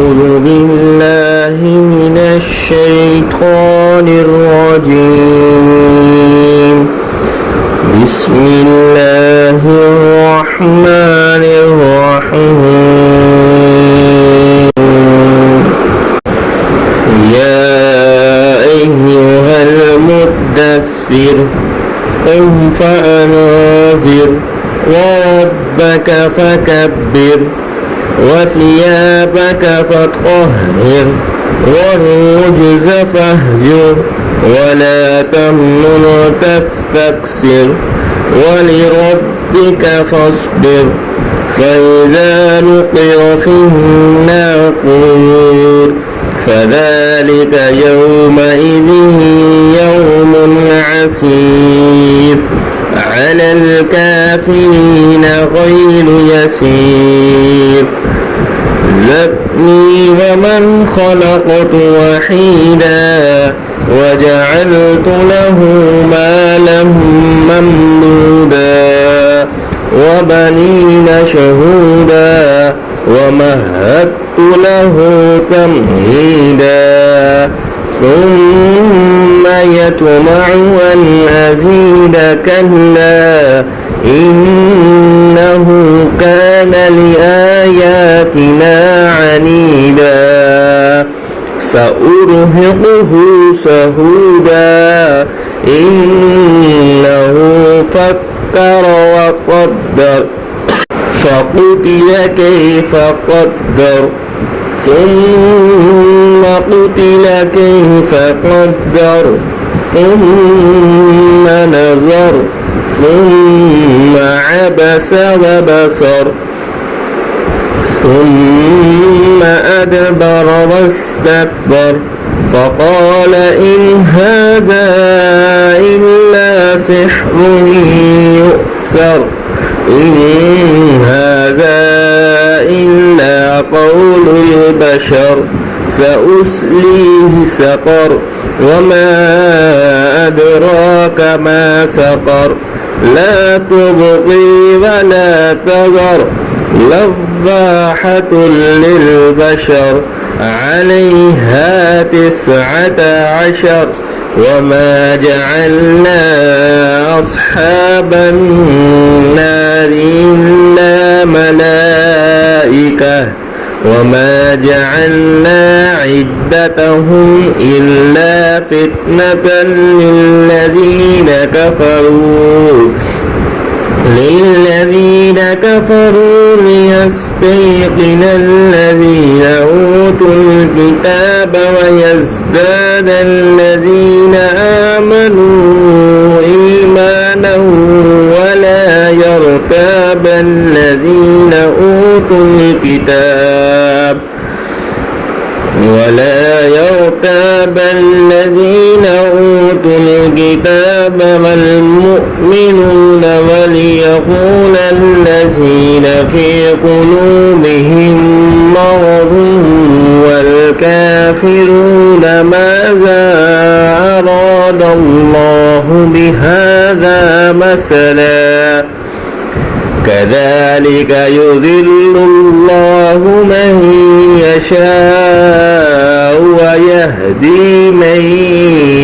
أعوذ بالله من الشيطان الرجيم. بسم الله الرحمن الرحيم. يا أيها المدثر قم فأنذر وربك فكبر وثيابك فطهر والرجز فاهجر ولا تمنن تستكثر ولربك فاصبر فإذا نقر في الناقور فذلك يومئذ يوم عسير على الكافرين غير يسير. ذرني ومن خلقت وحيدا وجعلت له مالا ممدودا وبنين شهودا ومهدت له تمهيدا ثم يطمع أن أزيد كلا إنه كان لآياتنا عنيدا سأرهقه سهودا إنه فكر وقدر فقتل كيف قدر ثم قتل كيف قدر ثم نظر ثم عبس وبصر ثم أدبر واستكبر فقال إن هذا إلا سحر يؤثر إن هذا إلا قول البشر سأصليه سقر وما أدراك ما سقر لا تبقي ولا تذر لضاحة للبشر عليها 19 وما جعلنا أصحاب النار إلا ملائكة وما جعلنا عدتهم إلا فتنة للذين كفروا ليستيقن الذين أوتوا الكتاب ويزداد الذين آمنوا إيمانا ولا يرتاب الذين أوتوا الكتاب والمؤمنون وليقول الذين في قلوبهم مرض والكافرون ماذا أراد الله بهذا مثلا كذلك يضل الله من يشاء ويهدي من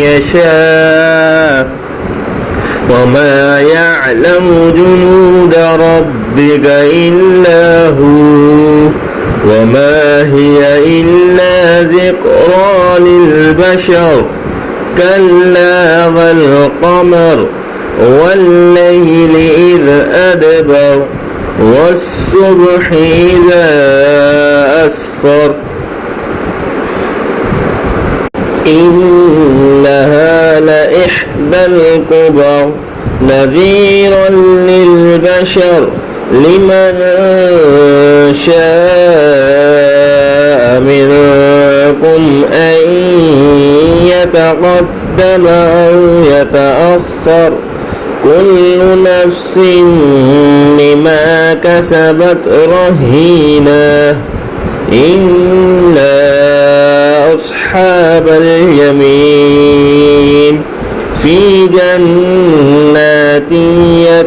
يشاء وما يعلم جنود ربك إلا هو وما هي إلا ذكرى للبشر كلا والقمر والليل إذ أدبر والصبح إذا أسفر إنها لإحدى الكبر نذيرا للبشر لمن شاء منكم أن يتقدم أو يتأخر كل نفس بما كسبت رهينة إلا أصحاب اليمين في جنات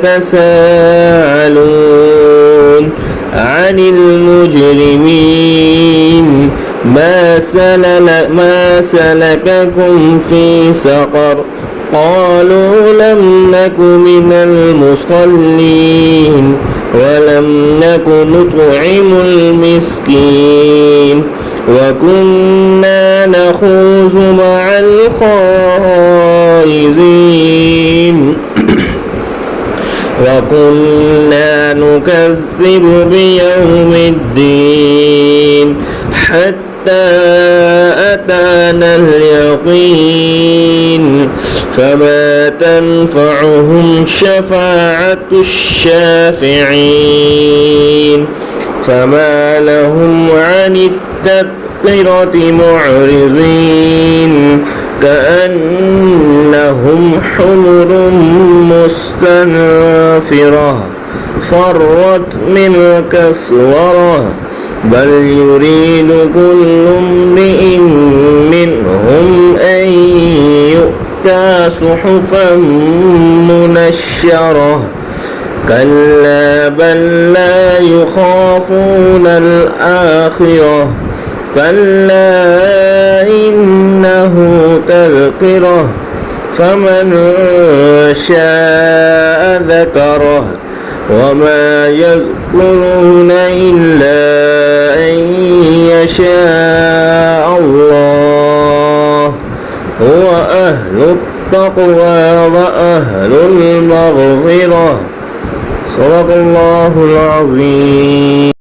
يتساءلون عن المجرمين ما سلككم في سقر قالوا لم نك من المصلين ولم نك نطعم المسكين وكنا نخوض مع الخائضين وكنا نكذب بيوم الدين حتى أتانا اليقين فما تنفعهم شفاعة الشافعين فما لهم عن التذكرة معرضين كأنهم حمر مستنفرة فرت من كسورة بل يريد كل امرئ منهم أن يؤتى صحفا منشرة كلا بل لا يخافون الآخرة كلا إنه تذكرة فمن شاء ذكره وما يذكرون إلا أن يشاء الله هو أهل التقوى وأهل المغفرة صدق الله العظيم.